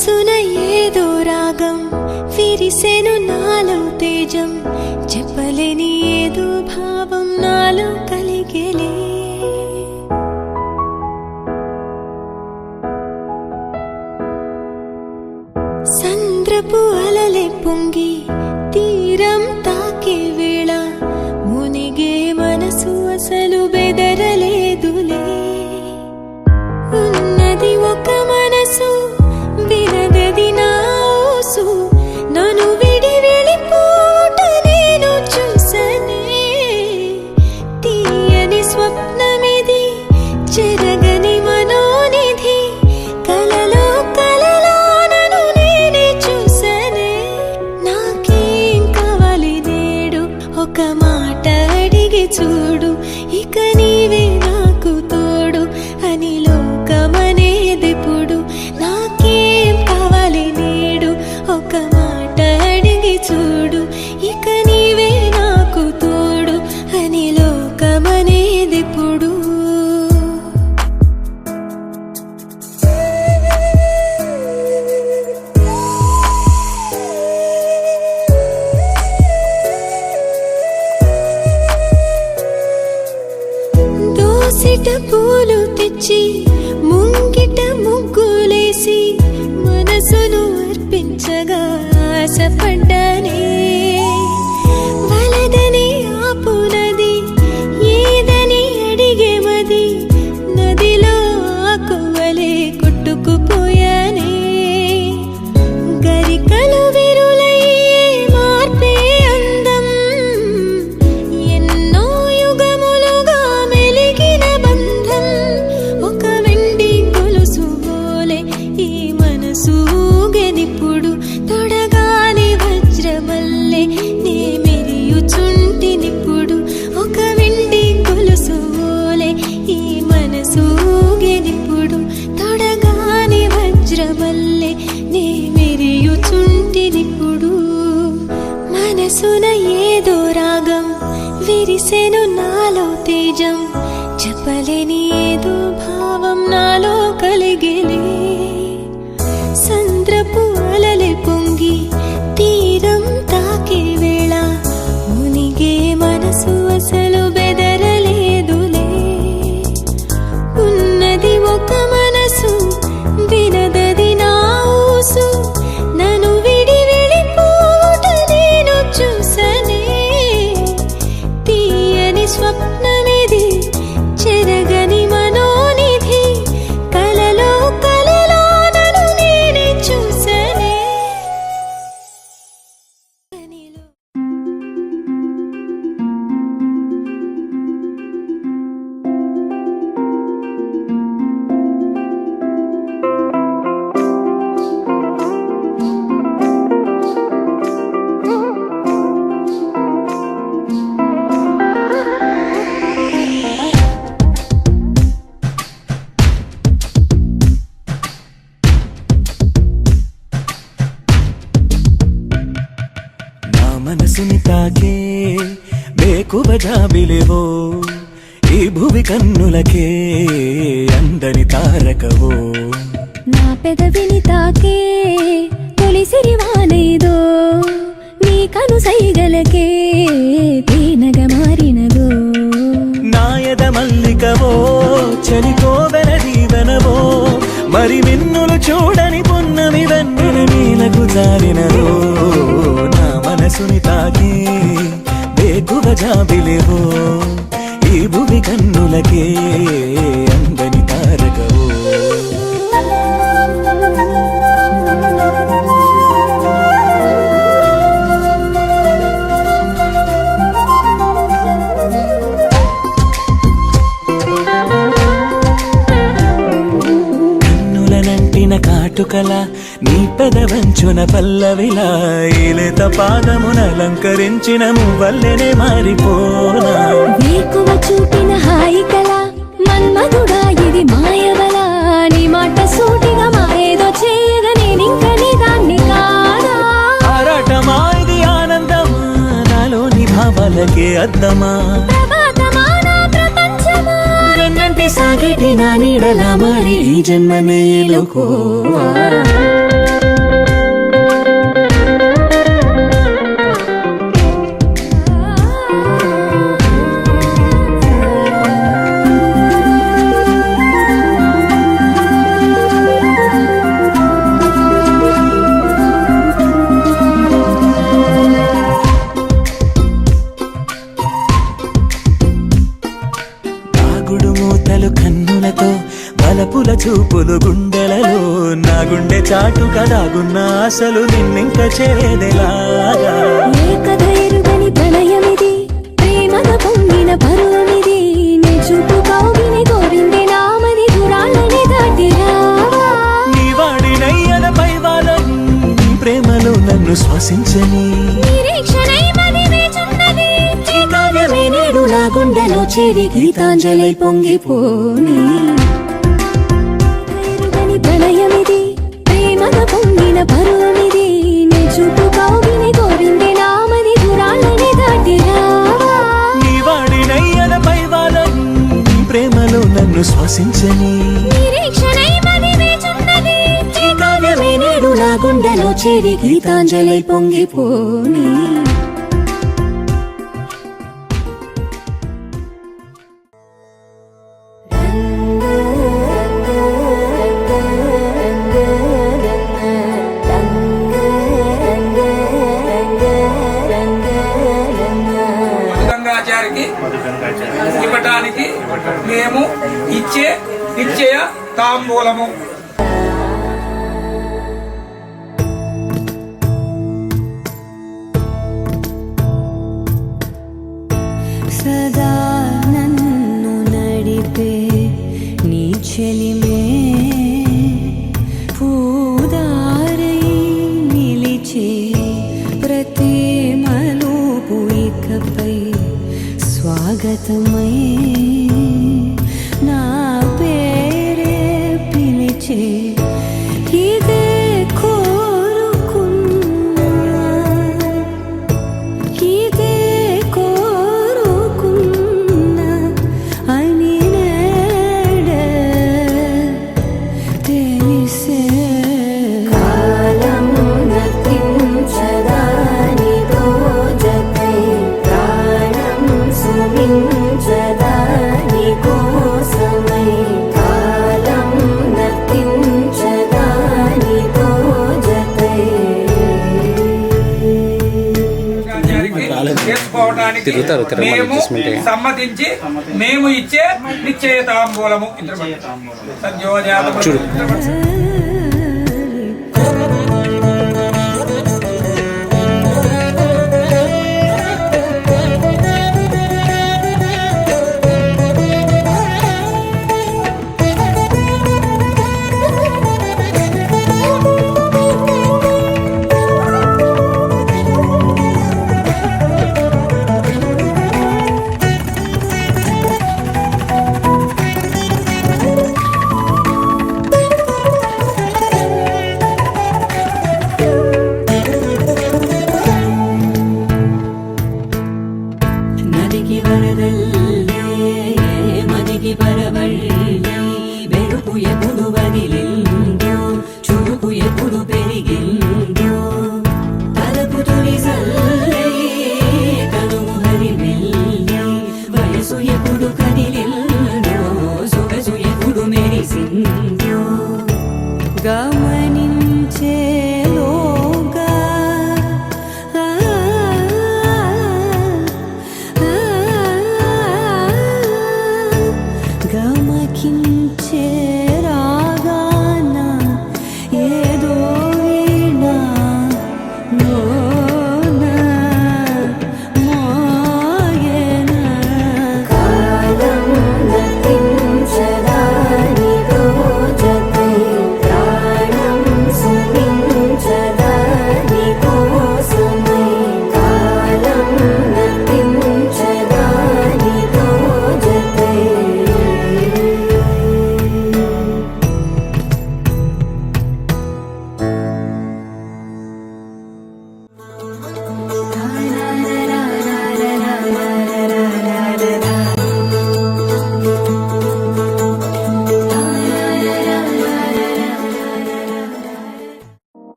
మనసున ఏదో రాగం విరిసెను నాలో తేజం చెప్పలేని ఏదో భావం నాలో కలిగేలే సంద్రపు అలలే పొంగి తీరం తాకే వేళ మునిగే మనసు అసలు బెదరలేదులే ఉన్నది ఒక మనసు వినదది నా ఊసు నన్ను విడి వెళ్ళిపోట నేను చూసనే తీయని స్వప్నమిది చెరగని మనోనిధి కలలో కలలో నన్ను నేనే చూసనే నాకేం కావాలి నేడు ఒక మాట అడిగి చూడు ఇక నీవే నాకు తోడు అని లోకమనేదిప్పుడు నాకేం కావాలి నేడు ఒక మాట అడిగి చూడు ఇక నీవే నాకు తోడు అని లోకమనేదిప్పుడు దోసిట పూలు తెచ్చి ముంగిట ముగ్గులేసి మనసును అర్పించగా ఆశపడ్డానే వలదని ఆపునది ఏదని అడిగే మది నదిలో ఆకువలే కొట్టుకుపోయానే గరికలు విరులయ్యే మార్పే అందం ఎన్నో యుగములుగా మెలిగిన బంధం ఒక వెండి గొలుసు బోలే ఈ మనసు ఊగెనిప్పుడు తొడగాని వజ్రమల్లె నే మెరియుచుంటినిప్పుడు ఒక వెండి గొలుసు బోలే ఈ మనసు ఊగెనిప్పుడు తొడగాని వజ్రమల్లె నే మెరియుచుంటినిప్పుడు మనసున ఏదో రాగం విరిసెను నాలో తేజం చెప్పలేని ఏదో భావం నాలో కలిగేలే సంద్రపు అలలే పొంగి తీరం తాకే వేళ మునిగే మనసు అసలు బెదరలేదులే ఉన్నది ఒక మనసు వినదది నా ఊసు నన్ను విడి వెళ్ళిపోట నేను చూసనే తీయని స్వప్నమిది చెరగని మనోనిధి కలలో కలలో నన్ను నేనే చూసనే మనసుని తాకే బేకువ జాబిలివో ఈ భువి కన్నులకే అందని తారకవో నా పెదవిని తాకే తొలిసిరి వానేదో నీ కను సైగలకే తేనగ మారినదో నాయద మల్లికవో చలికోవెన దీవెనవో మరి మిన్నులు చూడని పున్నమి వెన్నెల నీలకు జారినదో నా మనసుని తాకే బేకువ జాబిలివో ఈ భువి కన్నులకే అందని తారకవో కాటుకల నీ పెదవంచున పల్లవిలా ఈలేత పాదమునలంకరించిన మువ్వల్లెనే మారిపోనా వేకువ చూపిన హాయి కల మన్మధుడా ఇది మాయవల నీ మాట సూటిగా మాయేదో చేయగా నేనింక నీ దాన్ని కాదా ఆరాటమా ఇది ఆనందమా నాలోని భావాలకే అద్దమా సాగటి నా నీడలా మారి ఈ జన్మనే ఎలుకోవా చూపులు గుండెలలో నా గుండె చాటుగా దాగున్న అసలు నిన్నింక చేరేదెలాగా ఏ కథ ఎరుగని ప్రణయమిది ప్రేమగా పొంగిన పరువమిది నీ చూపు కౌగిని కోరింది నామది దూరాలని దాటి రావా నీ వాడినయ్యన పైవాలని నీ ప్రేమలో నన్ను శ్వాసించని నిరీక్షణై మది వేచున్నది ఈ కావ్యమే నేడు నా గుండెలో చేరి గీతాంజలి పొంగిపోని ఎరుగని ప్రణయమిది ప్రేమగా పొంగిన పరువమిది నీ చూపు కౌగిని కోరింది నామది దూరాలని దాటి రావా నీ వాడినయ్యన పైవాలని నీ ప్రేమలో నన్ను శ్వాసించని నిరీక్షణై మది వేచున్నది ఈ కావ్యమే నేడు నా గుండెలో చేరి గీతాంజలి పొంగిపోని గంగాచారికి ఇవ్వటానికి మేము ఇచ్చే నిశ్చయ తాంబూలము. సదా నన్ను నడిపే నీ చెలిమే పూదారై నిలిచే ప్రతి మలుపు ఇకపై స్వాగతమై నా పేరే పిలిచే ఇదే కోరుకున్నా ఇదే కోరుకున్నా అని నేడే తెలిసే కాలం నతించదా నీతో జతై ప్రాణం సుమించదా నీ కోసమై కాలం నతించదా నీతో జతై చేసుకోవటానికి మేము సమ్మతించి మేము ఇచ్చే నిశ్చయ తాంబూలము. సద్యోజాతము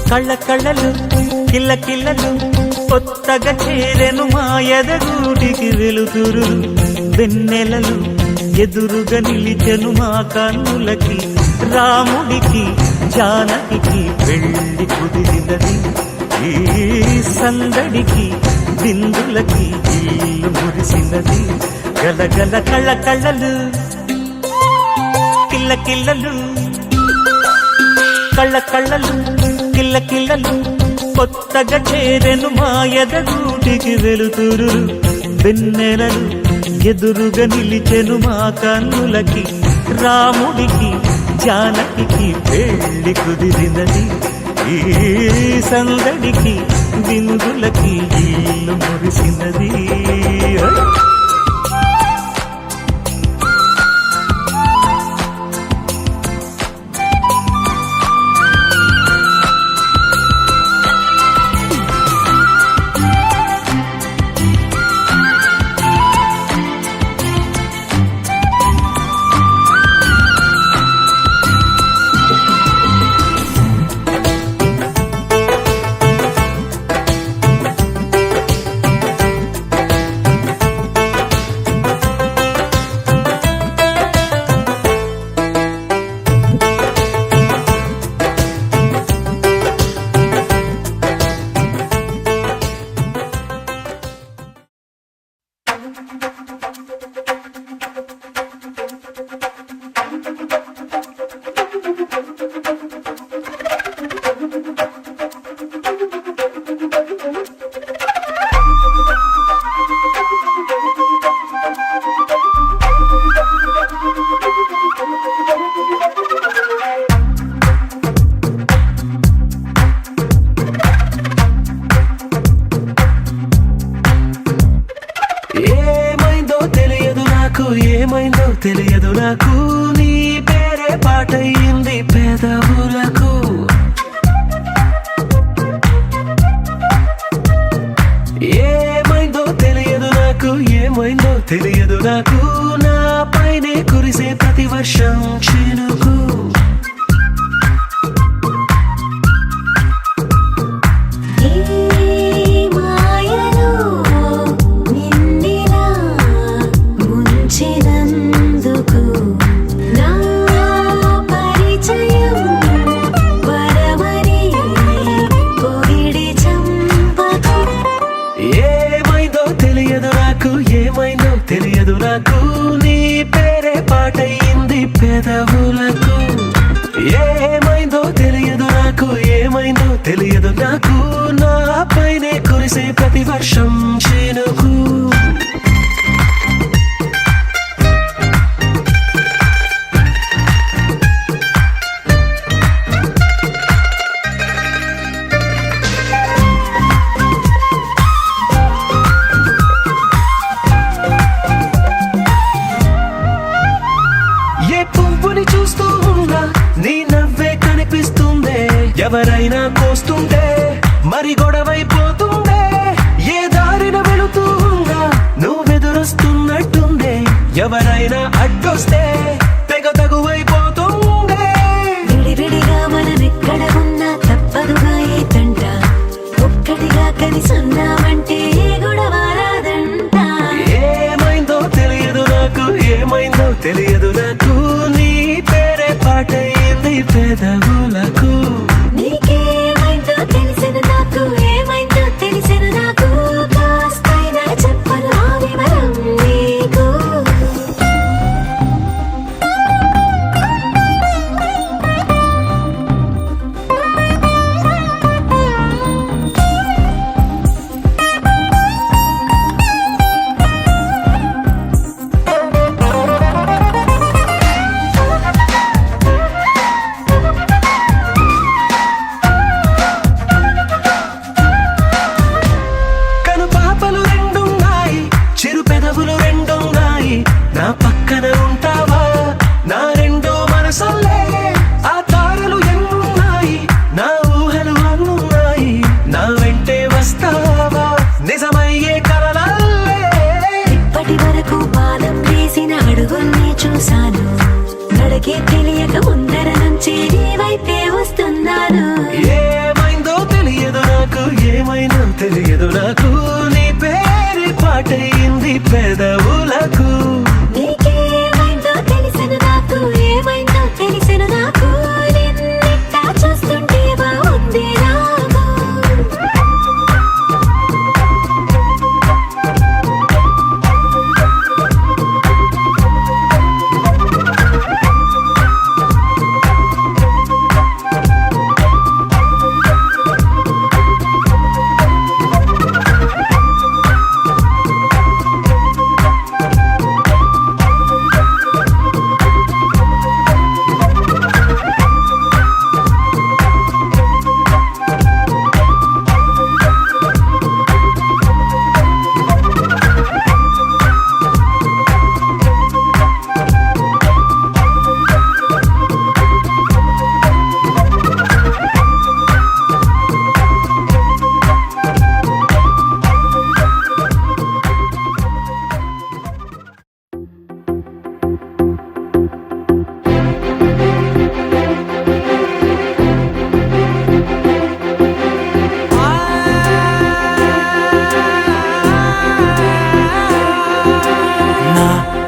కళ్ళ కళ్ళలు కిల్ల కిల్లలు కొత్తగా చేరెను మా ఎదగూటికి వెలుతురు వెన్నెలలు ఎదురుగా నిలిచెను మా కన్నులకి రాముడికి జానకి పెళ్లి కుదిరినది ఈ సందడికి బిందులకి ఇల్లు మురిసినది గలగల కళ్ళ కళ్ళలు కిల్ల కిల్లలు కళ్ళ కళ్ళలు కిల్ల కిల్లలు కొత్తగా చేరెను మా ఎదగూటికి వెలుతురు వెన్నెలలు ఎదురుగా నిలిచెను మా కన్నులకి రాముడికి జానకి పెళ్లి కుదిరినది ఈ సందడికి బిందులకి ఇల్లు మురిసినది ఏమైందో తెలియదు నాకు నీ పేరే పాటయింది పెదవులకు ఏమైందో తెలియదు నాకు ఏమైందో తెలియదు నాకు నా పైనే కురిసే ప్రతి వర్షం చినుకు తెలియదు నాకు నీ పేరే పాటయింది పెదవులకు ఏమైందో తెలియదు నాకు ఏమైందో తెలియదు నాకు నా పైనే కురిసే ప్రతి వర్షం చినుకు ఎవరైనా కోస్తుంటే మరి గొడవైపోతుందే ఏ దారిన వెళుతుందా నువ్వెదురొస్తున్నట్టుందే ఎవరైనా అడ్డొస్తే తెగ తగువైపోతుందే విడివిడిగా మనమెక్కడ ఉన్నా తప్పదుగా ఈ తంట ఒక్కటిగా కలిసి ఉన్నామంటే గొడవ రాదంట ఏమైందో తెలియదు నాకు ఏమైందో తెలియదు నాకు నీ పేరే పాటయింది పెదవులకు నీకేమైందో తెలిసిన నాకు ఏమైందో తెలిసిన నాకు కాస్తైనా చెప్పను ఆ వివరం నీకు తెలియదు నాకు నీ పేరు పాటయింది పెదవులకు నీకేమైందో తెలిసిన నాకు ఏమైందో తెలిసిన నాకు నిన్నెట్టా చూస్తుంటే బాగుంది నాకు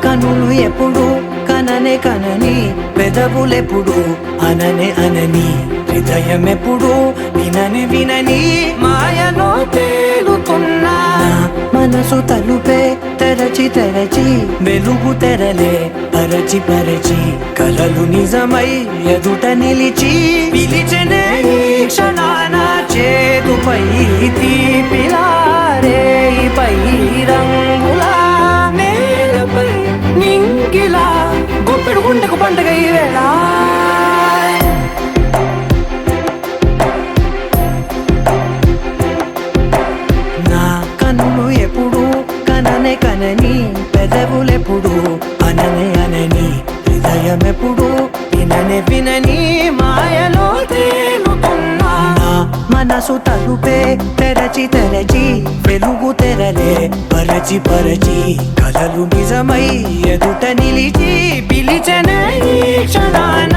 కనులు ఎప్పుడు కననే కనని పెదవులెప్పుడు అననే అనని హృదయం ఎప్పుడు వినని వినని మాయలో తేలుతున్నా మనసు తలుపే తెరచి తెరచి వెలుగు తెరలే పరచి పరచి కలలు నిజమై ఎదుట నిలిచి పిలిచెనే ఈ క్షణాన చేదుపై తీపిలారే పై రంగులా నేలపై నింగిలా గుప్పెడు గుండెకు పండుగ ఈ వేళ నా కన్నులు ఎప్పుడు కననే కనని పెదవులెప్పుడు అననే అనని హృదయం ఎప్పుడు విననే వినని మాయలో తేలుతున్నా మనసు తలుపే తెరచి తెరచి వెలుగు తెరలే పరచి పరచి కలలు నిజమై ఎదుట నిలిచి పిలిచెనే ఈ క్షణాన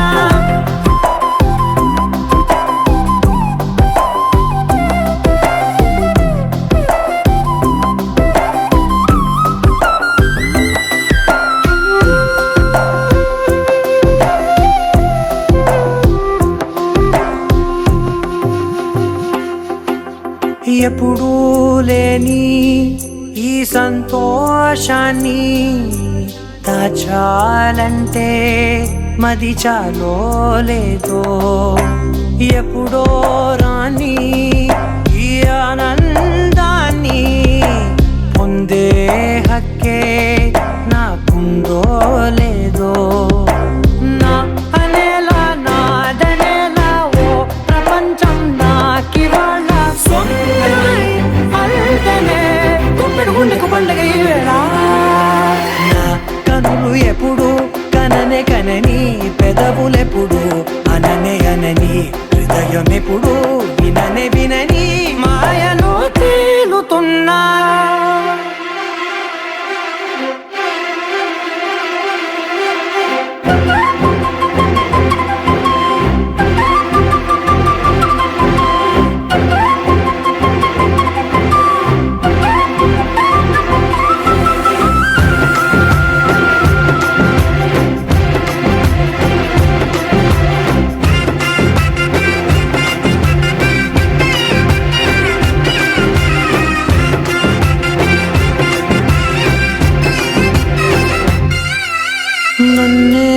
ఎప్పుడూ లేని ఈ సంతోషాన్ని దాచాలంటే మది చాలో లేదో ఎప్పుడో రాని ఈ ఆనందాన్ని పొందే హక్కే నాకుందో లేదో నా అనేలా నాదనేలా ఓ ప్రపంచం నాకివాళ గుండెకు పండుగ ఈ వేళ నా కనులు ఎప్పుడు కననే కనని పెదవులెప్పుడు అననే అనని హృదయం ఎప్పుడు విననే వినని మాయలో తేలుతున్నా నన్నే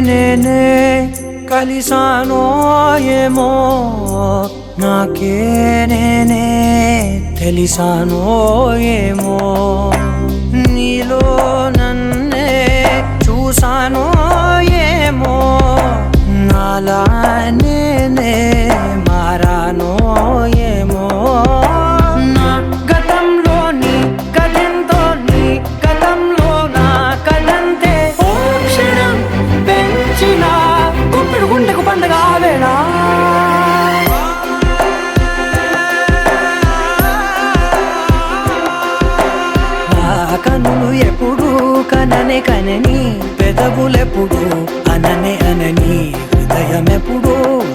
నేనే కలిసానో ఏమో నాకే నేనే తెలిసానో ఏమో నీలో నన్నే చూసానో ఏమో నాలా నేనే మారానో ఏమో నా గతంలోని కథంతో నీ గతంలో నా కథంతే ఓ క్షణం పెంచిన గుప్పెడు గుండెకు పండుగ వేళ కనులు ఎప్పుడు కననే కనని పెదవులెప్పుడు అననే అనని హృదయం ఎప్పుడు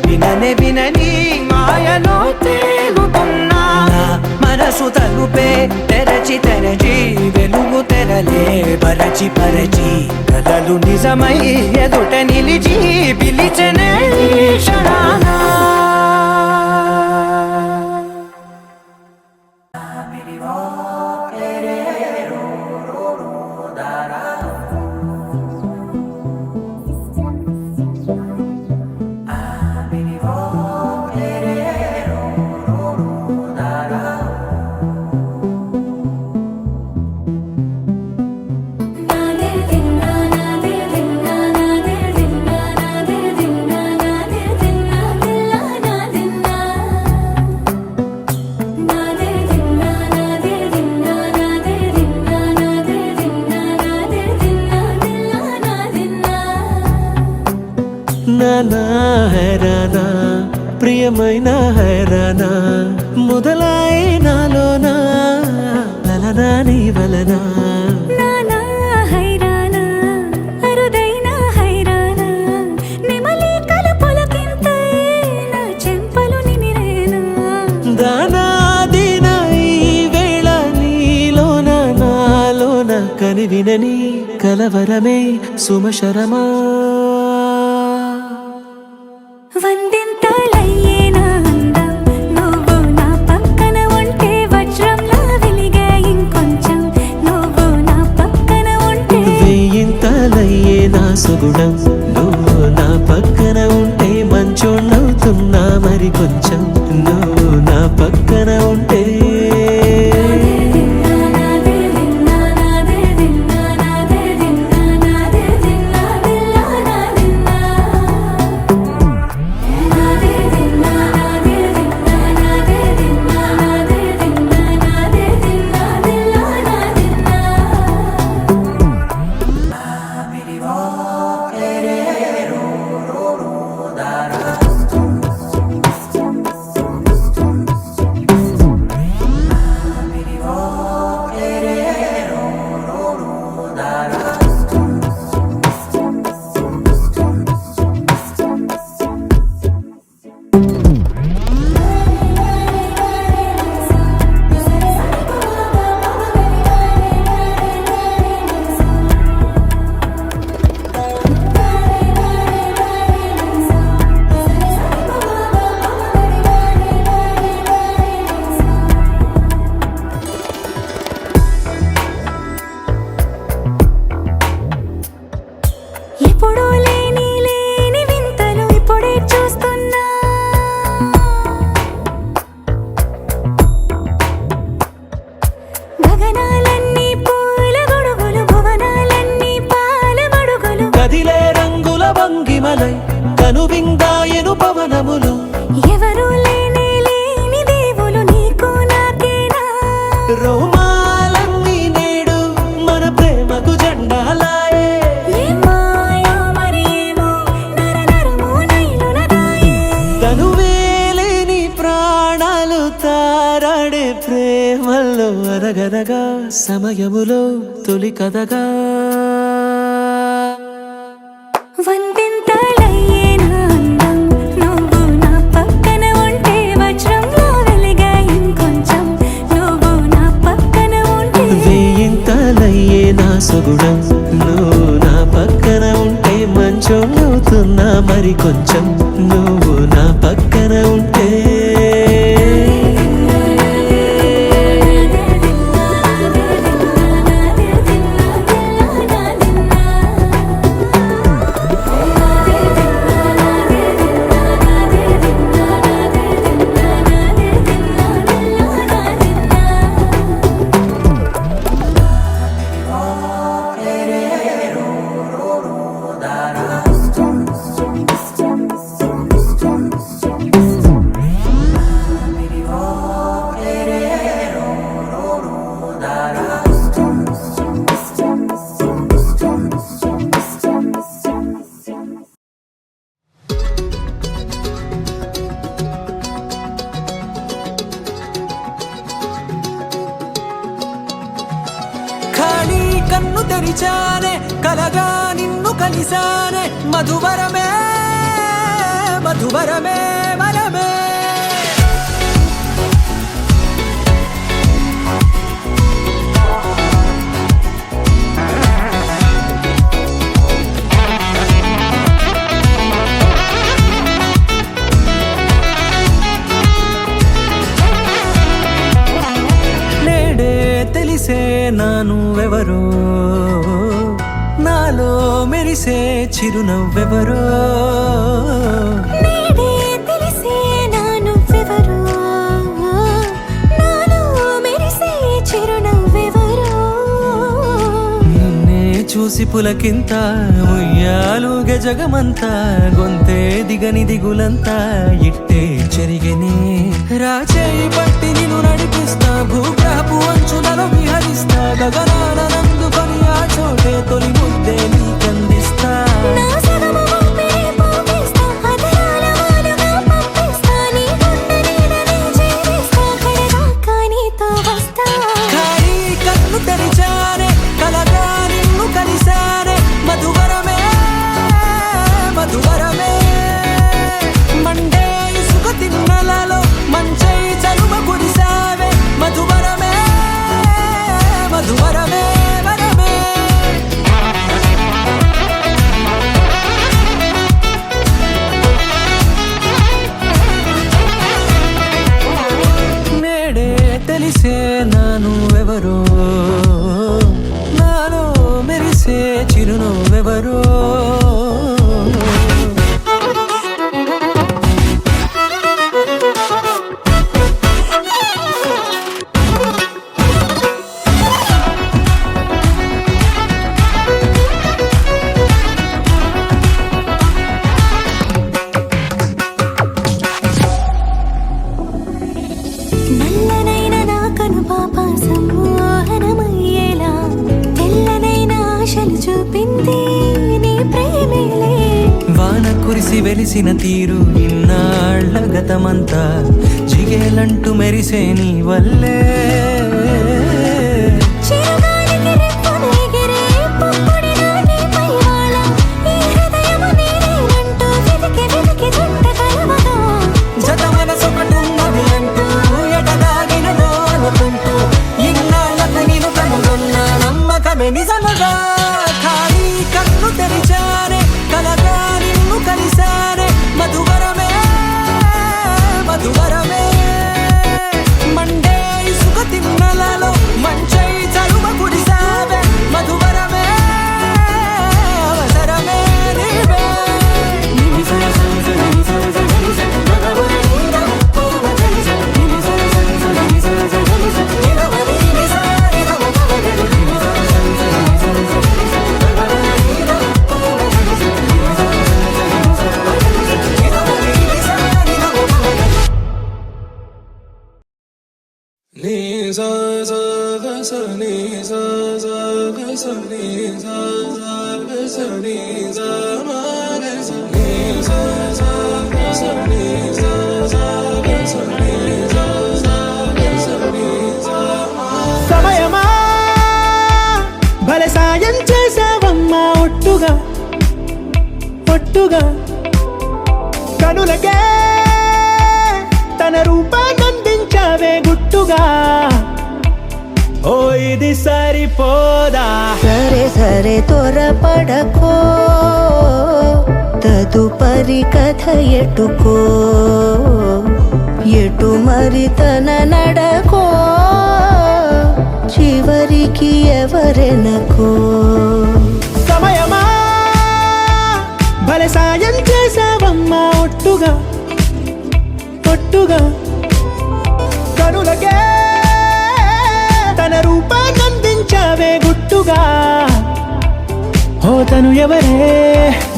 విననే వినని మాయలో తేలుతున్నా మన మనసు తలుపే తెరచి తెరచి వెలుగు తెరలే పరచి పరచి కలలు నిజమై ఎదుట నిలిచి పిలిచనే క్షణానా నానా హైరానా ప్రియమైన హైరానా మొదలై నాలోనా లలనా నీ వలనా నానా హైరానా అరుదైన హైరానా నెమలి కలుపులకింతై నా చెంపలు నిమిరేనా దానాదిన ఈ వేళ నీలోన నాలోన కనివినని కలవరమే సుమశరమా వందింతలయ్యేనా అందం నువ్వు నా పక్కన ఉంటే వజ్రంలా వెలిగే ఇంకొంచెం నువ్వు నా పక్కన ఉంటే వేయింతలయ్యే నా సుగుణం నువ్వు నా పక్కన ఉంటే మంచోణ్ణవుతున్నా మరి కొంచెం నువ్వు నా పక్కన ఉంటే ఎప్పుడూ లేని లేని వింతలు ఇప్పుడే చూస్తున్నా గగనాలన్నీ పూల గొడుగులు భువనాలన్నీ పాల మడుగులు కదిలే రంగుల భంగిమలై కనువిందాయను పవనములు ఎవరూ లేని లేని దేవులు నీకు నాకేనా రోమాలన్నీ నేడు మన ప్రేమకు జెండాలాయే ఏ మాయో మరి ఏమో నరనరమో నైలున దాయే తనువేలేని ప్రాణాలు తారాడే ప్రేమల్లో అరగరగా సమయములో తొలి కథగా వందింతలయ్యేనా అందం నువ్వు నా పక్కన ఉంటే వజ్రంలా వెలిగే ఇంకొంచెం నువ్వు నా పక్కన ఉంటే వేయింతలయ్యే నా సుగుణం నువ్వు నా పక్కన ఉంటే మంచోణ్ణవుతున్నా మరి కొంచెం నువ్వు నా పక్కన ఉంటే కన్ను తెరిచానే కలగా నిన్ను కలిసానే మధువరమే మధువరమే వరమే మెరిసే చిరునవ్వెవరో నేడే తెలిసే నా నువ్వెవరో నాలో మెరిసే చిరునవ్వెవరో నిన్నే చూసి పులకింత ఉయ్యాలుగ జగమంతా గొంతే దిగని దిగులంతా ఇట్టే చెరిగనే రాచేయి పట్టి నిన్ను నడిపిస్తా భూగ్రహపు అంచులలో విహరిస్తా గగనాన నందుకొని ఆ చోటే తొలి ముద్దే నీకందిస్తా నా సగము ఊపిరి పోగిస్తా అదరాల వాలుగా పంపిస్తా నీ గుండె నీడనే చేరిస్తా కడదాకా నీతో వస్తా ఖాళీ కన్ను తెరిచానే కలగా నిన్ను కలిసానే మధువరమే మధువరమే మండే ఇసుక తిన్నలలో మంచై చలువ కురిసావే మధువరమే మధువరమే వరమే నేడే తెలిసే నాను ఎవరో నాలో మెరిసే చిరునవ్వెవరో నల్లనైన నా కను పాప సమ్మోహనమయ్యేలా తెల్లనైన ఆశలు చూపింది నీ ప్రేమేలే వాన కురిసి వెలిసిన తీరు ఇన్నాళ్ళ గతమంతా జిగేలంటూ మెరిసే నీ వల్లే చిరుగాలికి రెప్పను ఎగిరే పుప్పొడిన నీపై వాళ ఈ హృదయము నీదేనంటూ వెతికి వెతికి జంట కలవగా జత మనసొకటున్నది అంటూ ఎటదాగినదో అనుకుంటూ ఇన్నాళ్ళకు నేను కనుగొన్న నమ్మకమే నిజముగా ఖాళీ కన్ను తెరిచానే కలగా నిన్ను కలిసానే మధువరమే మధువరమే మండే ఇసుక తిన్నలలో మంచై చలువ కురిసావే మధువరమే అవసరమే నీవే సమయమా భలే సాయం చేసావమ్మా ఒట్టుగా ఒట్టుగా కనులకే తన రూపాన్నందించావే గుట్టుగా ఓ ఇది సరిపోదా సరే సరే త్వరపడకో తదుపరి కథ ఎటుకో ఎటు మరి తన నడకో చివరికి ఎవరెనకో సమయమా భలే సాయం చేసావమ్మా ఒట్టుగా ఒట్టుగా కనులకే తన రూపాన్నందించావే గుట్టుగా ఓ తను ఎవరే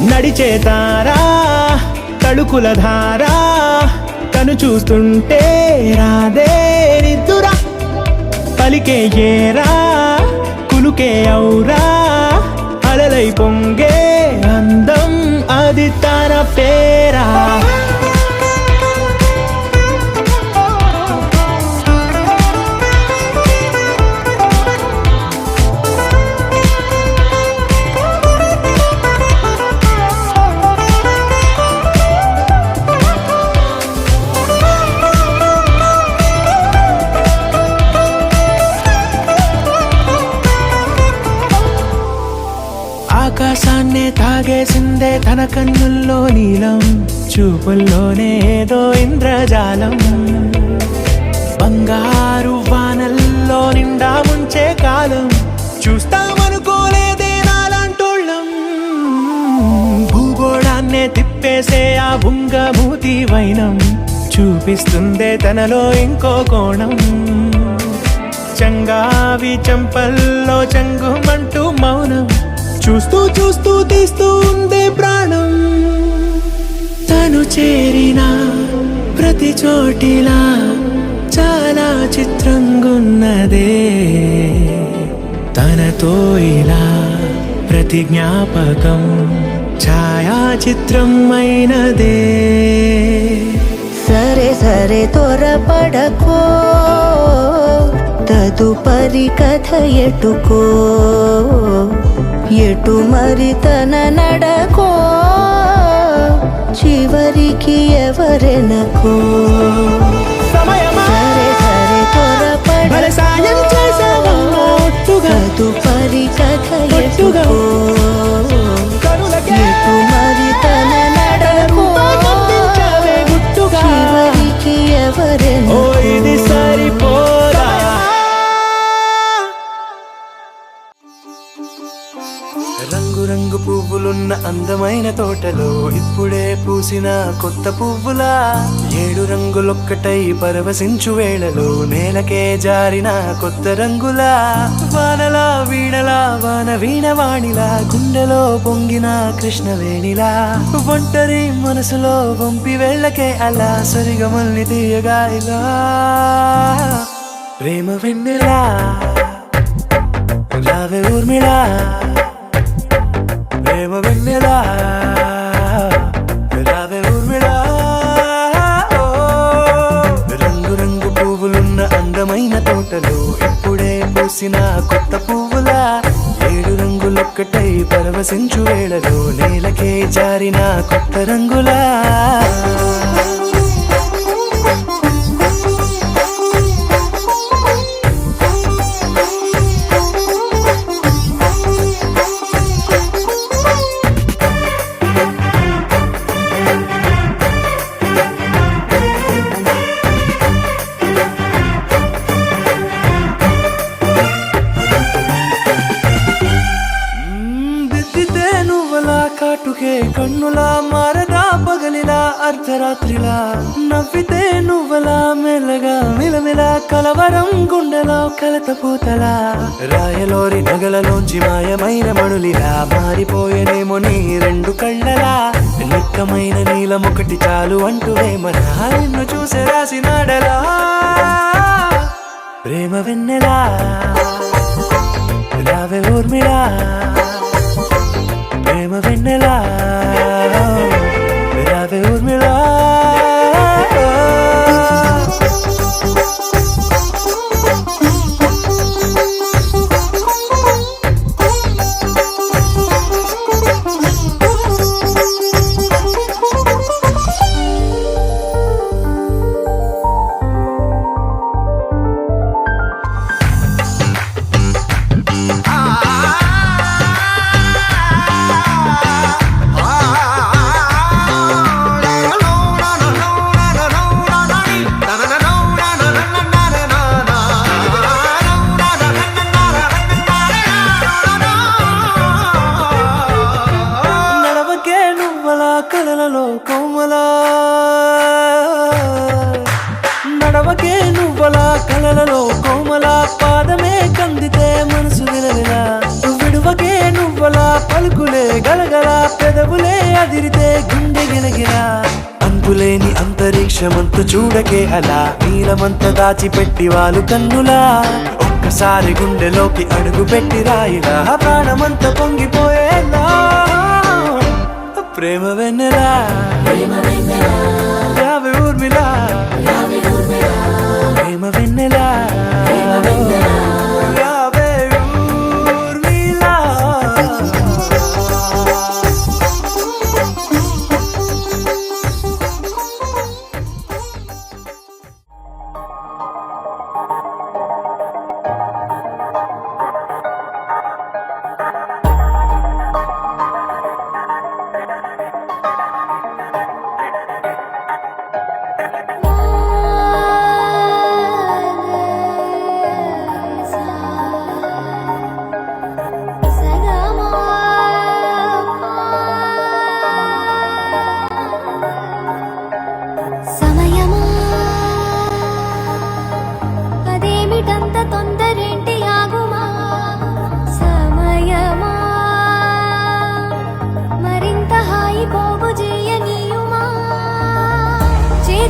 నడిచే తారా తడుకుల ధారా తను చూస్తుంటే రాదే నిద్దురా పలికే ఏరా కులుకే ఔరా అలలై పొంగే అందం అది తన పేరా ఆకాశాన్నే తాగేసిందే తన కన్నుల్లో నీలం చూపుల్లోనే ఏదో ఇంద్రజాలం బంగారు వానల్లో నిండా ముంచే కాలం చూస్తామనుకోలేదే నాలాంటోళ్ళం తిప్పేసే ఆ బుంగమూతి వైనం చూపిస్తుందే తనలో ఇంకో కోణం. చంగావి చంపల్లో చంగుమంటూ మౌనం చూస్తూ చూస్తూ తీస్తూ ఉందే ప్రాణం. తను చేరిన ప్రతి చోటిలా చాలా చిత్రంగున్నదే, తనతో ఇలా ప్రతి జ్ఞాపకం ఛాయాచిత్రం అయినదే. సరే సరే త్వరపడకో, తదుపరి కథ ఎటుకో, ఎటు మరి తన నడకో, చివరికి ఎవరెనకో. సరే సరే త్వరపడకో, తదుపరి కథ ఎటుకో, ఎటు మరి తన నడకో, చివరికి ఎవరెనకో. ఇది సరిపోదా? రంగు రంగు పువ్వులున్న అందమైన తోటలో ఇప్పుడే పూసిన కొత్త పువ్వులా, 7 రంగులొక్కటై పరవశించు వేళలో నేలకే జారిన కొత్త రంగులా, వానలా వీణలా వాన వీణవాణిలా గుండెలో పొంగిన కృష్ణవేణిలా, ఒంటరి మనసులో వంపి వెళ్ళకే అలా సరిగమల్ని తీయగా ఇలా. ప్రేమ వెన్నెలా రావే ఊర్మిళా, ప్రేమ వెన్నెలా రావే ఊర్మిళా. రంగు రంగు పువ్వులున్న అందమైన తోటలో ఇప్పుడే పూసిన కొత్త పువ్వులా, 7 రంగులొక్కటై పరవశించు వేళలో నేలకే జారిన కొత్త రంగులా. కాటుకే కన్నులా మారదా పగలిలా అర్ధరాత్రిలా, నవ్వితే నువ్వలా మెల్లగా మిలమిలా కలవరం గుండెలో కలత పూతలా, రాయలోరి నగలలోంచి మాయమైన మణులిలా మారిపోయేనేమో నీ 2 కళ్ళలా, నిక్కమైన నీలమొకటి చాలు అంటూ వేమనా నిన్ను చూసే రాసినాడలా. ప్రేమ వెన్నెలా రావే ఊర్మిళా, ప్రేమ వెన్నెలా రావే ఊర్మిళా. కలలలో కోమలా నడవకే నువ్వలా, కలలలో కోమలా పాదమే కందితే మనసు విలవిలా, విడువకే నువ్వలా పలుకులే గలగల, పెదవులే అదిరితే గుండె గిలగిలా, అంతులేని అంతరిక్షమంతు చూడకే అలా, నీలమంత దాచిపెట్టి వాళ్ళు కన్నులా, ఒక్కసారి గుండెలోకి అడుగు పెట్టి రాయిలా, ప్రాణమంత పొంగిపోయేలా. ప్రేమ వెన్నెలా రావే ఊర్మిళా, ప్రేమ వెన్నెలా రావే ఊర్మిళా.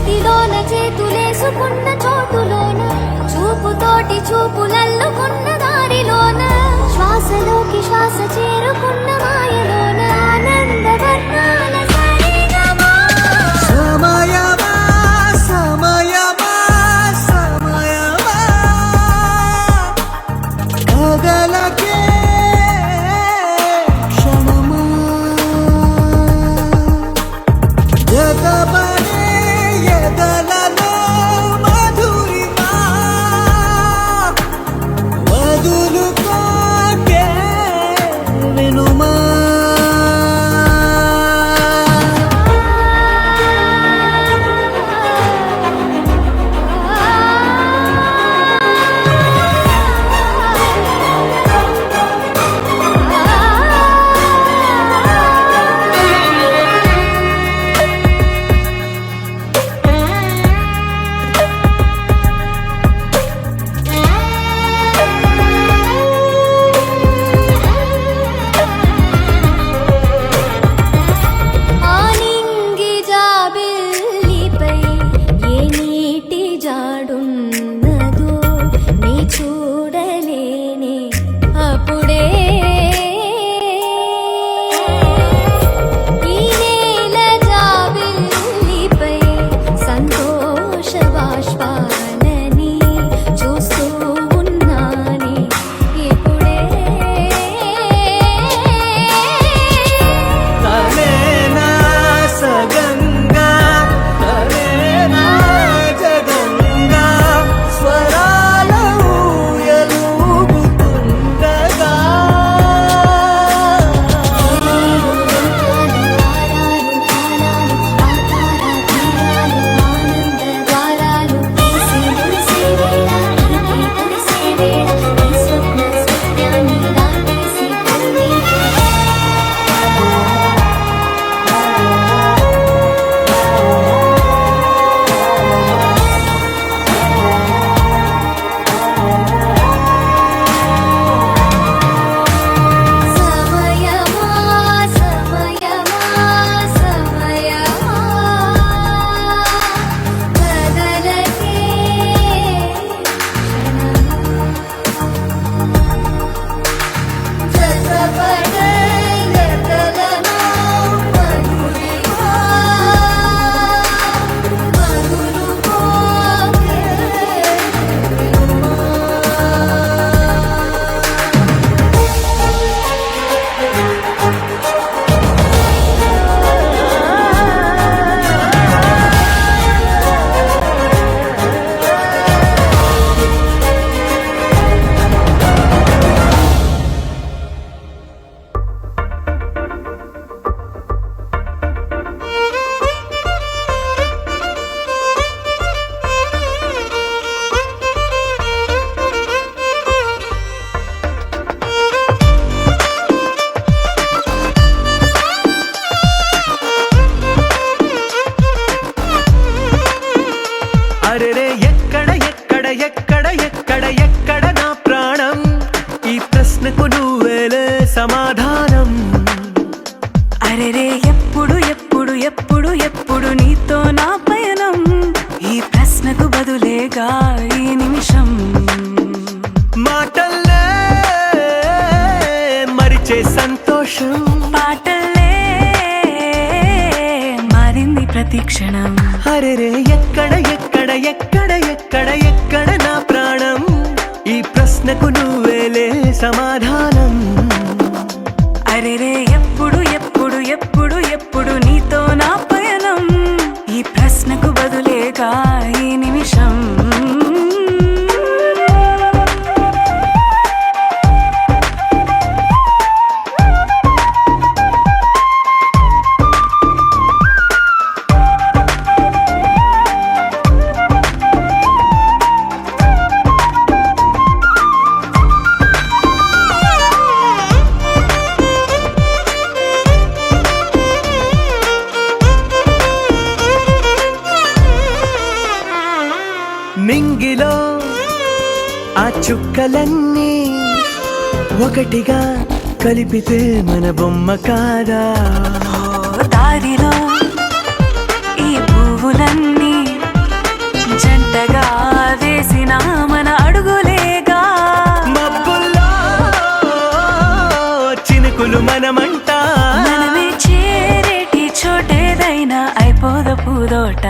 చేతిలోన చేతులేసుకున్న చోటులోన చూపుతోటి చూపులల్లుకున్న దారిలోన శ్వాసలోకి శ్వాస చేరుకున్న మాయలోన ఆనంద వర్ణాల సరిగమా. సమయమా సమయమా సమయమా కదలకే క్షణమా జతపడే ఎదలలో మధురిమా వదులుకోకే వినుమా. ఆనింగి జాబిల్లిపై ఏ నీటి జాడున్నదో నీ చూడలేనే అప్పుడే ఈ నేల జాబిల్లిపై సంతోష బాష్పాలని చూస్తూ ఉన్నానే ఇప్పుడే. తలేనా సగంగా తలేనా జగంగా స్వరాల ఊయలూగుతుండగా సమయమా సమయమా సమయమా కదలకే జతపడే ఎదలలో మధురిమా వదులుకోకే అరెరే ఎక్కడ ఎక్కడ ఎక్కడ ఎక్కడ ఎక్కడ నా ప్రాణం ఈ ప్రశ్నకు నువ్వేలే సమాధానం. అరెరే ఎప్పుడు ఎప్పుడు ఎప్పుడు ఎప్పుడు నీతో నా పయనం ఈ ప్రశ్నకు బదులేగా ఈ నిమిషం. మాటల్లే మరిచే సంతోషం పాటల్లే మారింది ప్రతి క్షణం. అరెరే ఎక్కడ ఎక్కడ ఎక్కడ ఎక్కడ ఎక్కడ నా ప్రాణం ఈ ప్రశ్నకు నువ్వేలే సమాధానం. అరెరే ఎప్పుడు ఎప్పుడు ఎప్పుడు ఎప్పుడు నీతో నా పయనం ఈ ప్రశ్నకు బదులేగా ఈ నిమిషం. నింగిలో ఆ చుక్కలన్నీ ఒకటిగా కలిపితే మన బొమ్మ కాదా. దారిలో ఈ పువ్వులన్నీ ఎటుపోయినా మన అడుగులేగా. మబ్బుల్లో చినుకులు మనమంట, మనమే చేరేటి చోటేదైనా అయిపోదు పూదోట.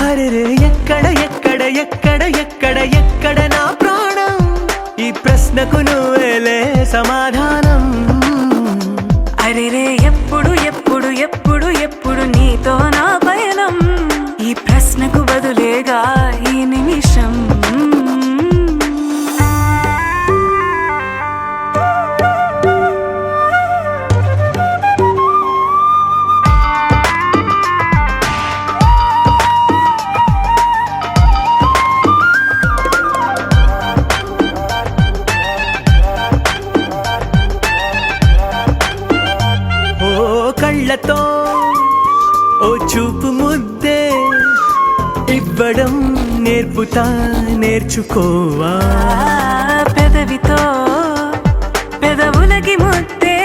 అరెరే ఎక్కడ ఎక్కడ ఎక్కడ ఎక్కడ ఎక్కడ నా ప్రాణం, ఈ ప్రశ్నకు నువ్వేలే సమాధానం. అరెరే ఎప్పుడు ఎప్పుడు ఎప్పుడు ఎప్పుడు నీతో నా పయనం, ఈ ప్రశ్నకు బదులేగా ఈ నిమిషం. కళ్ళతో ఓ చూపు ముద్దే ఇవ్వడం నేర్పుతా, నేర్చుకోవా. పెదవితో పెదవులకి ముద్దే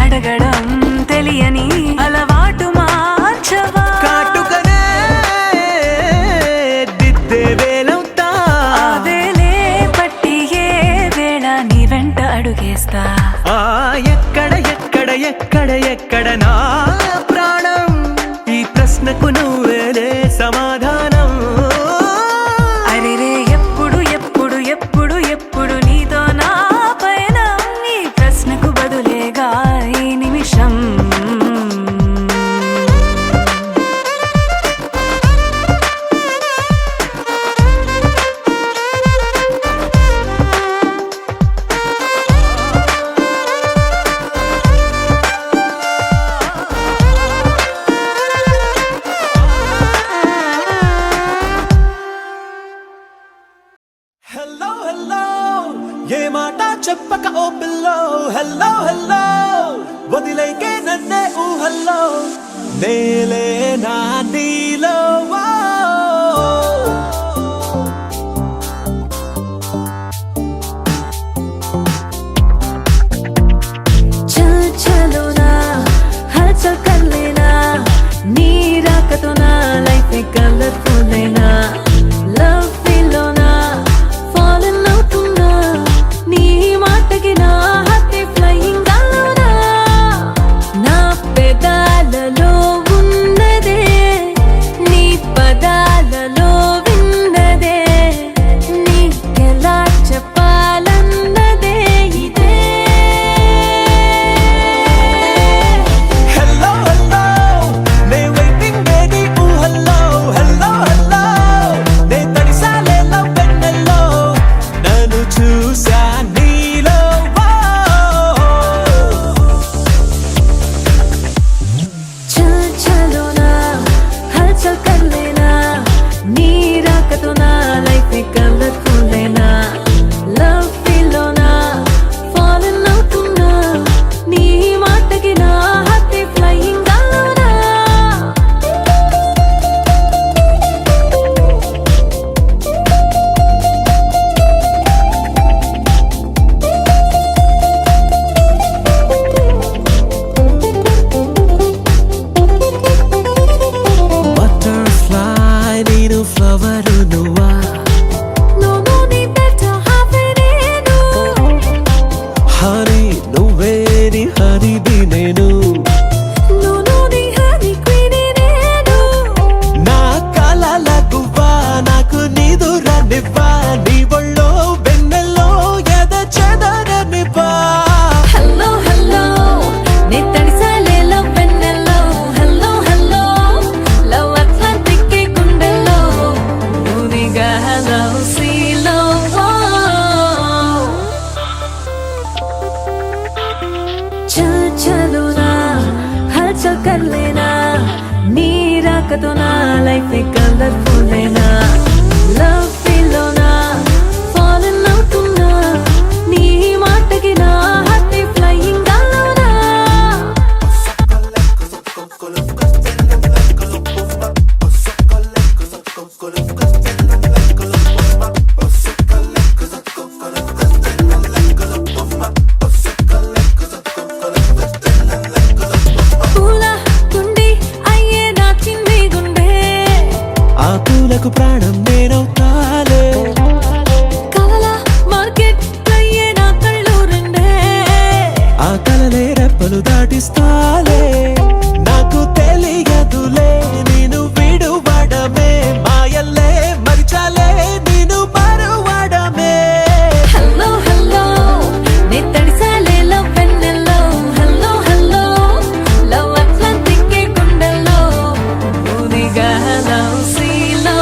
అడగడం తెలియని అలవాటు మార్చవా. కాటుకనే దిద్దే వేలవుతా, వేలే పట్టి ఏ వేళ నీ వెంట అడుగేస్తా. ఎక్కడ ఎక్కడ ఎక్కడ ఎక్కడ నా ప్రాణం, ఈ ప్రశ్నకు నువ్వేలే సమాధానం. అరెరే ఎప్పుడు ఎప్పుడు ఎప్పుడు ఎప్పుడు నీతో నా పైన, ఈ ప్రశ్నకు బదులేగా ఈ నిమిషం. హెల్లో హెల్లో ఏ మాట చెప్పక ఓ పిల్లో, హెల్లో హెల్లో వదిలేకే నన్నే ఊహల్లో, నేలే నా నీలో. చల్ చలోనా హల్చల్ కర్లేనా, నీ రాకతో నా లైఫ్ కలర్ఫుల్ అయినా. లవ్ ఫీల్లోనా ఫాలన్ అవుతున్నా, నీ మాటకి నా హార్ట్ ఫ్లయింగ్ గాల్లోనా. నా పెదాలలో ఉన్నదే నీ పదాలలో విన్నదే, నీకెలా చెప్పాలన్నదే ఇదే. హెల్లో హెల్లో నే వెయిటింగ్ బేబీ ఊహల్లో, హెల్లో హెల్లో నే తడిసాలేలో వెన్నెల్లో, నన్ను చూసా నీలో. చల్ చలోనా హల్చల్ కర్లేనా, నీ రాకతో నా లైఫ్ కలర్ఫుల్ అయినా. లవ్ ఫీల్లోనా ఫాలన్ అవుతున్నా, నీ మాటకి నా హార్ట్ ఫ్లయింగ్ గాల్లోనా. బటర్ఫ్లై నేను ఫ్లవర్ నువ్వా, No నీ better half నేను, హనీ నువ్వే నీ హనీబీ నేను, no నీ హనీ క్వీన్ నేను. నా కలల గువ్వా నాకు నిదురనివ్వా, నీ ఒళ్ళో వెన్నెల్లో ఎద చెదరనివ్వా. హలో హలో నీ తడిసాలేలో పెన్నెల్లో, హలో హలో లవ్ అట్లాంటిక్ గుండెల్లో, నువ్వుగా హలో సీలో. చల్ చలోనా హల్చల్ కర్లేనా, నీ రాకతో నా లైఫ్ కలర్ఫుల్ అయినా. లవ్ ఫీల్లోనా ఫాలన్ అవుతున్నా, నీ మాటకి నా హార్ట్ ఫ్లయింగ్ గాల్లోనా. పూల కుండి అయ్యే నా చిన్ని గుండె, ఆ పూలకు ప్రాణం నేనవుతా, వస్తాలే నాకు తెలియదులే నేను విడువడమే మాయల్లే మరిచాలే నేను మరువడమే హలో హలో నే తడిసాలే లవ్ పెన్నెల్లో హలో హలో లవ్ అట్లాంటిక్ గుండెల్లో ఊదిగా లవ్ సీలో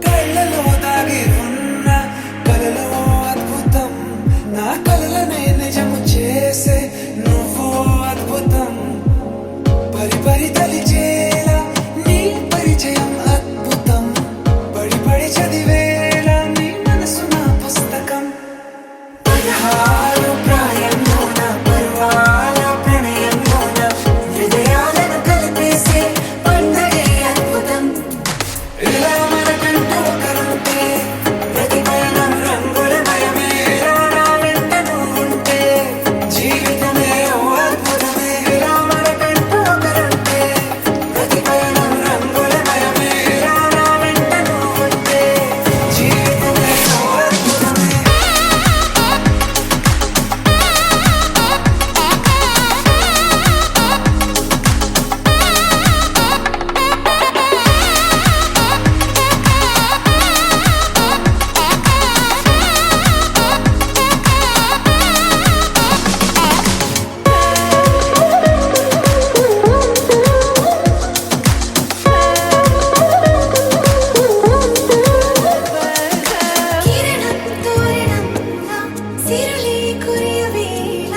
కళ్ళలో దాగి ఉన్న కలలో అద్భుతం నా కలలనే నిజము చేసే నువ్వు అద్భుతం పరి పరి తలిచేలా నీ పరిచయం అద్భుతం పడి పడి చదివేలా నీ మనసు నా పుస్తకం 16 ప్రాయంలోన పర్వాల ప్రణయంలోన హృదయాలను కలిపేసే పండగే అద్భుతం ఇలా మనకంటూ ఒకరుంటే ప్రతి పయనం రంగులమయమే ఇలా నా వెంట నువ్వుంటే జీవితమే ఓ అద్భుతమే ఇలా మనకంటూ ఒకరుంటే ప్రతి పయనం రంగులమయమే ఇలా నా వెంట నువ్వుంటే జీవితమే ఓ అద్భుతమే కిరణం తోరణంలా సిరులే కురియవేళ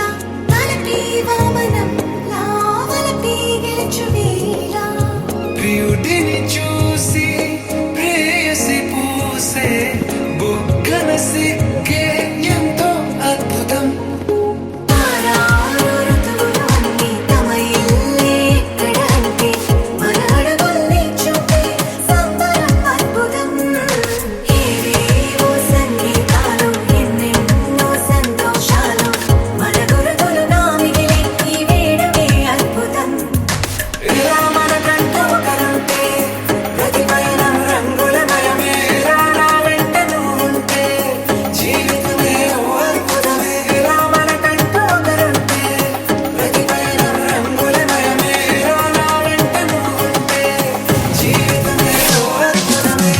తలపి వామనంలా వలపి గెలుచువేళ ప్రియుడిని చూసి ప్రేయసి పూసే బుగ్గన సిగ్గే ఎంతో అద్భుతం తారారు ఋతువులు అన్నీ తమ ఇల్లే ఎక్కడ అంటే మన అడుగుల్ని చూపే సంబరం అద్భుతం ఏవేవో సంగీతాలు ఎన్నెన్నో సంతోషాలు మన గురుతులు నా మిగిలే ఈ వేడుకే అద్భుతం ఇలా మనకంటూ ఒకరుంటే ప్రతి పయనం రంగులమయమే ఇలా నా వెంట నువ్వుంటే జీవితమే ఓ అద్భుతమే ఇలా మనకంటూ ఒకరుంటే ప్రతి పయనం రంగులమయమే ఇలా నా వెంట నువ్వుంటే జీవితమే ఓ అద్భుతమే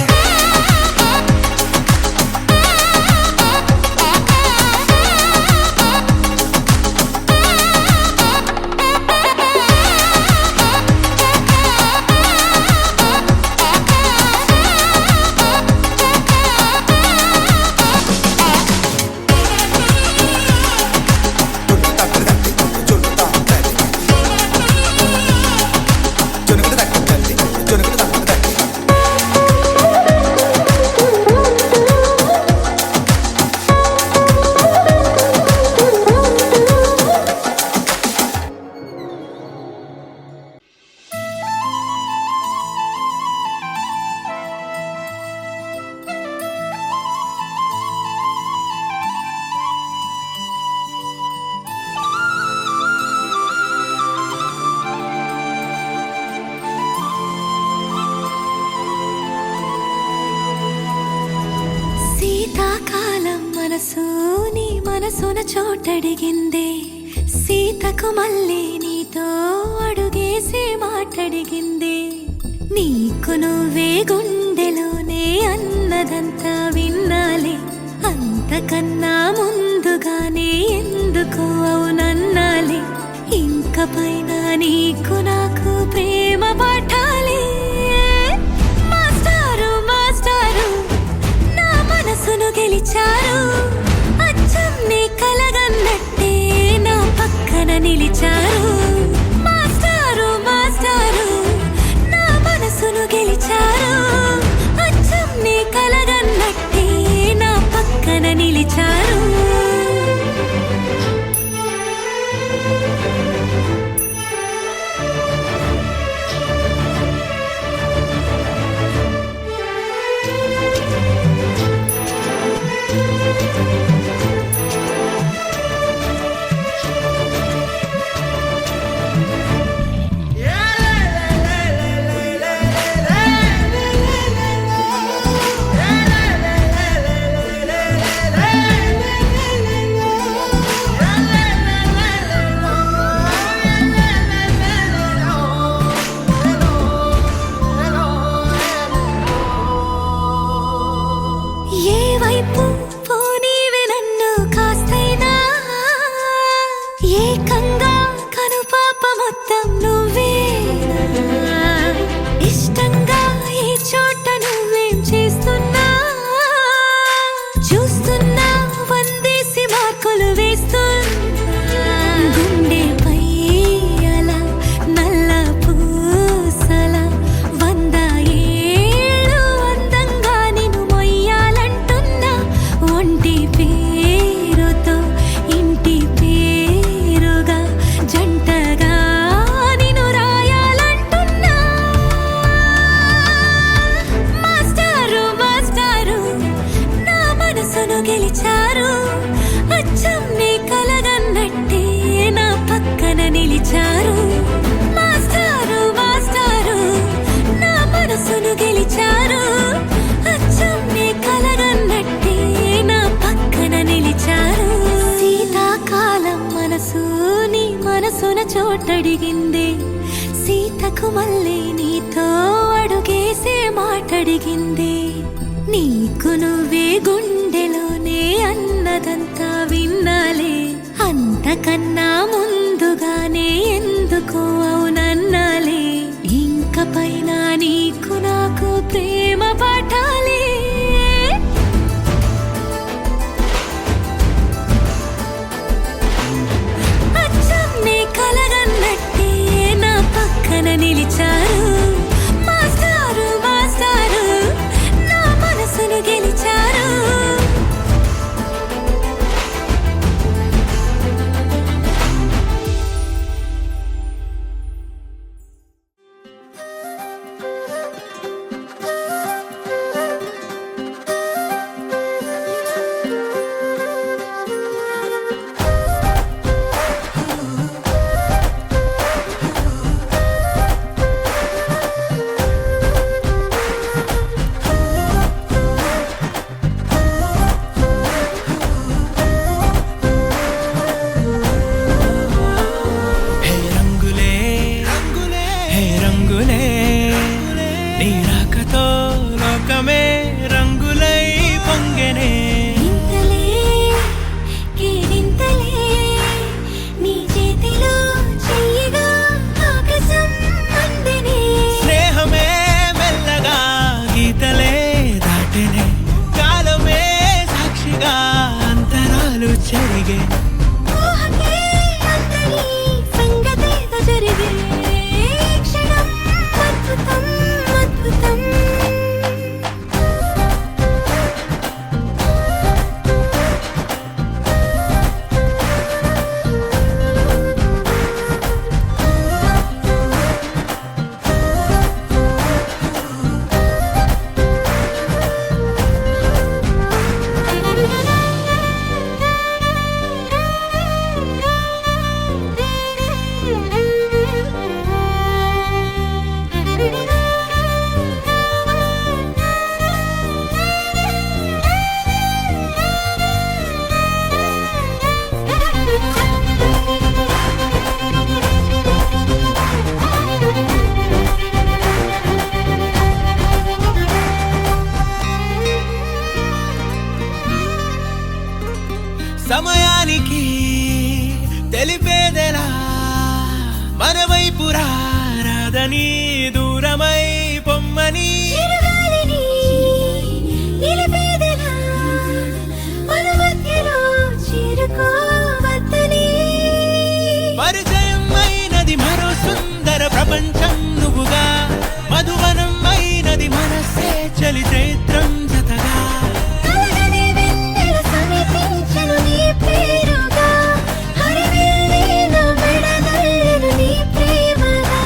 శీతాకాలం మనసు నీ మనసున చోటడిగిందే సీతకు మళ్ళీ నీతో అడుగేసి మాటడిగిందే నీకు నువ్వే గుండెలోనే అన్నదంతా విన్నాలే అంతకన్నా ముందుగానే ఎందుకు అవునన్నాలే ఇంక పైన నీకు నాకు ప్రేమ పాఠాలే మాస్టారు మాస్టారు నా మనసును గెలిచారు అచ్చం నీ కలగన్నట్టే నా పక్కన నిలిచారు మాస్టారు మాస్టారు నా మనసును గెలిచారు అచ్చం నీ కలగన్నట్టే నా పక్కన నిలిచారు వైపు పోనీవే నన్ను కాస్తైనా ఏకంగా కనుపాప మొత్తం నువ్వే ఇష్టంగా ఏ చోట నువ్వేం చేస్తున్నా చూస్తున్నా వందేసి మార్కులు వేస్తున్నా గుండెపై అలా నల్ల పూసల 100 ఏళ్ళు అందంగా నిన్ను మొయ్యాలంటున్నా ఒంటి పేరుతో ఇంటి పేరుగా జంటగా నిన్ను రాయాలంటున్నా మాస్టారు మాస్టారు నా మనసును గెలిచారు అచ్చం నీ కలగన్నట్టే నా పక్కన నిలిచారు మాస్టారు మాస్టారు నా మనసును గెలిచారు అచ్చం నీ కలగన్నట్టే నా పక్కన నిలిచారు శీతాకాలం మనసు నీ మనసున చోటడిగింది సీతకు మళ్ళీ నీతో అడుగేసే మాటడిగింది నీకు నువ్వే గుండెలోనే అన్నదంతా విన్నాలే అంతకన్నా ముందుగానే ఎందుకు అవునన్నాలే ఇంక పైన నీకు నాకు ప్రేమ పాఠాలే అచ్చం నీ కలగన్నట్టే నా పక్కన నిలిచారు మాస్టారు మాస్టారు నా మనసును గెలిచారు హే రంగులే హే రంగులే నీ రాకతో లోకమే రంగులై పొంగెనే ఇంతలే కేరింతలే నీ చేతిలో చెయ్యగా ఆకాశం అందెనే స్నేహమే మెల్లగా గీతలే దాటెనే కాలమే సాక్షిగా అంతరాలు చెరిగే ఊహకే అందని సంగతేదో జరిగే క్షణం అద్భుతం అద్భుతం సమయానికి తెలిపేదెలా మన వైపు రాదని దూరమై పొమ్మని చిరుగాలిని నిలిపేదెలా మన మధ్యలో చేరుకోవద్దని పరిచయం అయినది మరో సుందర ప్రపంచం నువ్వుగా మధువనం అయినది మనసే చలి చైత్రం జతగా కలగని వెన్నెల సమీపించను నీ పేరుగా హరివెల్లి నా మెడనల్లిను నీ ప్రేమగా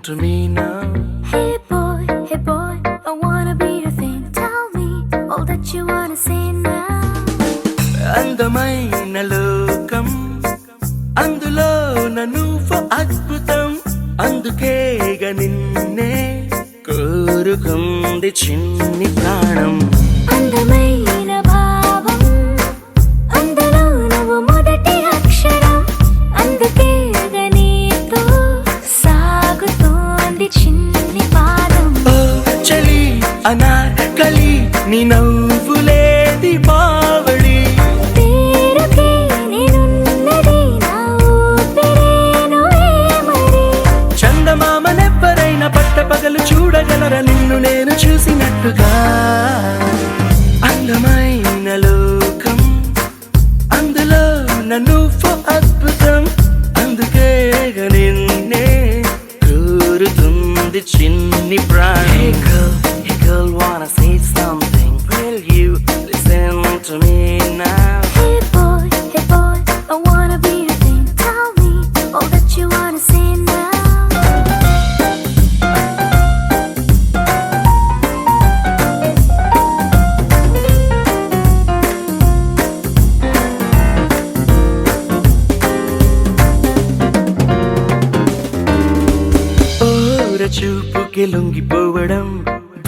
to me now. Hey boy, I wanna be your thing. Tell me all that you wanna say now. అందమైన లోకం అందులో నువ్వు అద్భుతం అందుకేగ నిన్నే కోరుకుంది చిన్ని ప్రాణం అందమైన భావం అందులో నువ్వు మొదటి అక్షరం అందుకే నీతో సాగుతోంది చిన్ని పాదం ఓ చలి అనార్కలి నీ నవ్వులేది బావళి పేరుకే నేనున్నది నా ఊపిరేనువే మరి చందమామనెవ్వరైనా పట్టపగలు చూడగలరా నిన్ను నేను చూసినట్టుగా అందమైన లోకం అందులో నువ్వు అద్భుతం అందుకే నిన్నే కోరుతుంది చిన్ని ప్రాణం Hey girl, wanna say something? Will you listen to me now? Hey boy, I wanna be your thing. Tell me all that you wanna say now. ఓర చూపుకి లొంగిపోవడం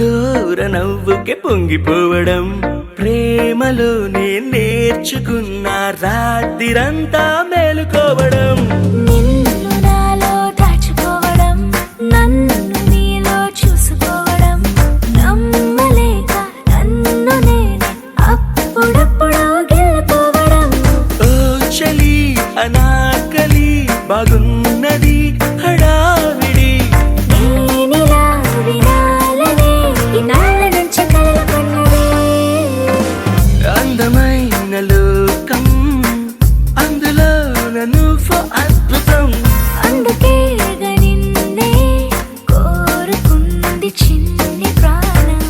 దూర నవ్వుకి పొంగిపోవడం ప్రేమలోనే నేర్చుకున్న రాత్రిరంతా మేలుకోవడం నిన్ను నాలో దాచుకోవడం నన్ను నీలో చూసుకోవడం నమ్మలేక నన్ను నేనే అప్పుడప్పుడు గెలుకోవడం ఓ చలి అనాకలి బాగున్నది హడావిడి నేనిలా వినాలనే ఇన్నాళ్ళ నుంచి కలలుకున్నదే అందమైన లోకం అందులో నువ్వు అద్భుతం అందుకే నిన్నే కోరుకుంది చిన్ని ప్రాణం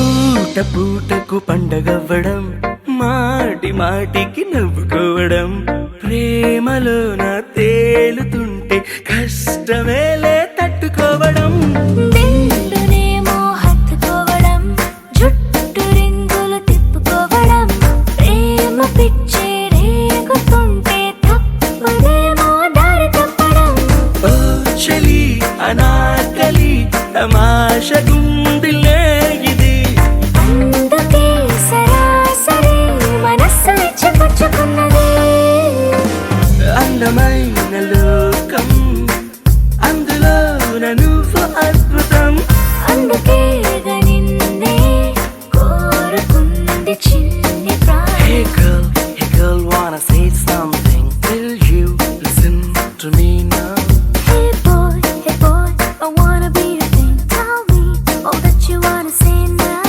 పూట పూటకు పండగవ్వడం మాటి మాటికి నవ్వుకోవడం ప్రేమలోన తేలుతుంటే కష్టమేలే తట్టుకోవడం దిండునేమో హత్తుకోవడం జుట్టు రింగులు తిప్పుకోవడం ప్రేమ పిచ్చే రేగుతుంటే తప్పదేమో దారి తప్పడం ఓ చలి అనాకలి తమాషగుందిలే ఇది అందుకే సరాసరి మనస్సు ఇచ్చిపుచ్చుకున్నదే అందమైన లోకం అందులో నువ్వు అద్భుతం అందుకే నిన్నే కోరుకుంది చిన్ని ప్రాణం Hey girl, wanna say something? Will you listen to me now? Hey boy, I wanna be your thing. Tell me all that you wanna say now.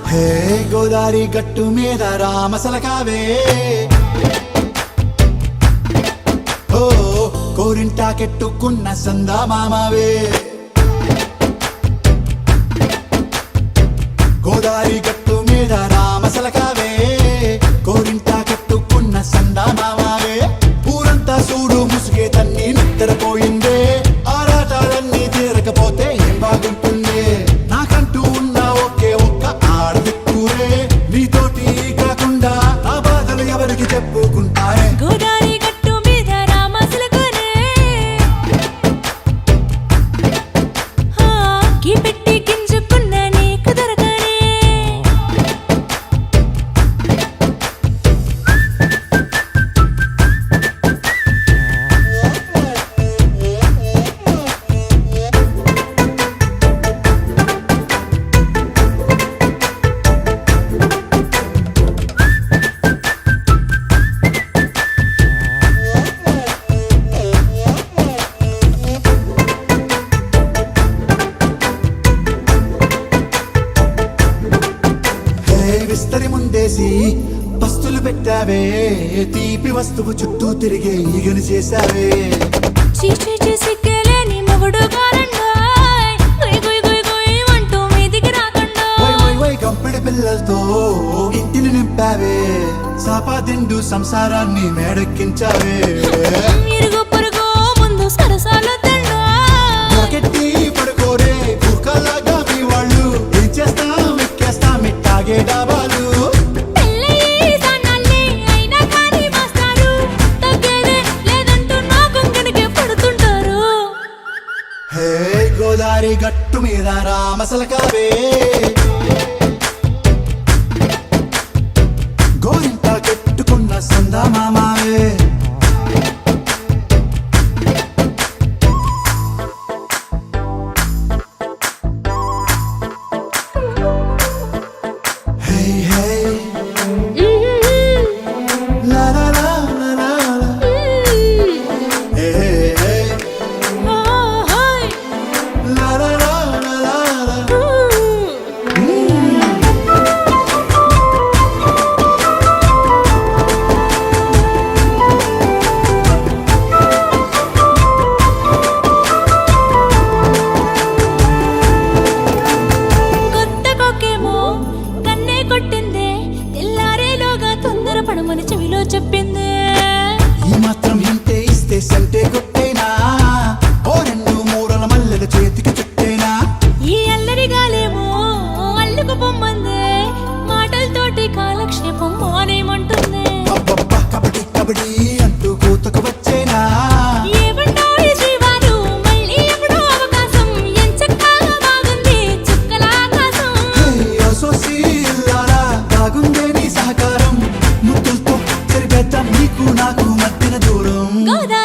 హే గోదారి గట్టు మీద రామసలకావే ఓ కోరింటాకెట్టుకున్న సందా మామావే గోదారి గట్టు మీద రామసలకావే కోరింటాకెట్టుకున్న సందా మామావే ఊరంతా సూడు ముసుగే తన్ని నిద్రపోయిందే ఆరాటాలన్నీ తీరకపోతే ఏం బాగుంటుందే నాకంటూ ఉన్న ఒకే ఒక్క ఆడదిక్కురే నీతోటి కాకుండా నా బాధలు ఎవరికి చెప్పుకుంటారే గోదారి గట్టు మీద రామసులకునే పెట్టి గింజుకున్న నీకు దొరకనే ఏ తీపి వస్తువు చుట్టూ తిరిగే ఈగను చేశావే చీచీ సిగ్గలేని మొగుడు కారండాయ్ గుయ్ గుయ్ గుయ్ గుయ్ అంటూ మీదికి రాకుండా వై వై వై గంపెడి పిల్లలతో ఇంటిని నింపావే సాపాదిండు సంసారాన్ని మేడెక్కించావే ఇరుగు పొరుగు ముందు సరసాలు తిండా రాకెట్టి పడుకోరే కుక్కలాగా మీ వాళ్ళు ఏం చేస్తాం ఎక్కేస్తాం ఇట్టాగే డాబాలు పెళ్ళయి సన్నాళ్ళే అయినా కానీ మాస్తారు తగ్గేదే లేదంటూ నా కొంగడికే పడుతుంటారు హే గోదారి గట్టు మీద రామసలకావే గోరింట కట్టుకున్న సందా మామావే హే హే లా లా లా లా లా లా. హే హే హే ఓహోయ్ లా లా లా లా లా లా. కొత్త కొక్కేమో కన్నే కొట్టిందే తెల్లారేలోగా తొందర పడమని చెవిలో చెప్పిందే ఈ మాత్రం హింటే ఇస్తే సంటే కొట్టేనా ఓ రెండు మూరల మల్లెల చేతికి చుట్టేనా ఈ అల్లరి గాలేమో అల్లుకు పొమ్మందే మాటలతోటి కాలక్షేపం మానేమంటుంది అబ్బబ్బా కబడ్డీ కబడ్డీ అంటూ కూతకు వచ్చేనా ఏమంటాయి జీవాలు మళ్ళీ ఎప్పుడో అవకాశం ఎంచక్కా బాగుంది చుక్కల ఆకాశం హే అసోసి ఇల్లారా బాగుందే నీ సహకారం ముద్దులతో చెరిపేద్దాం నీకు నాకు మధ్యన దూరం గోదావరి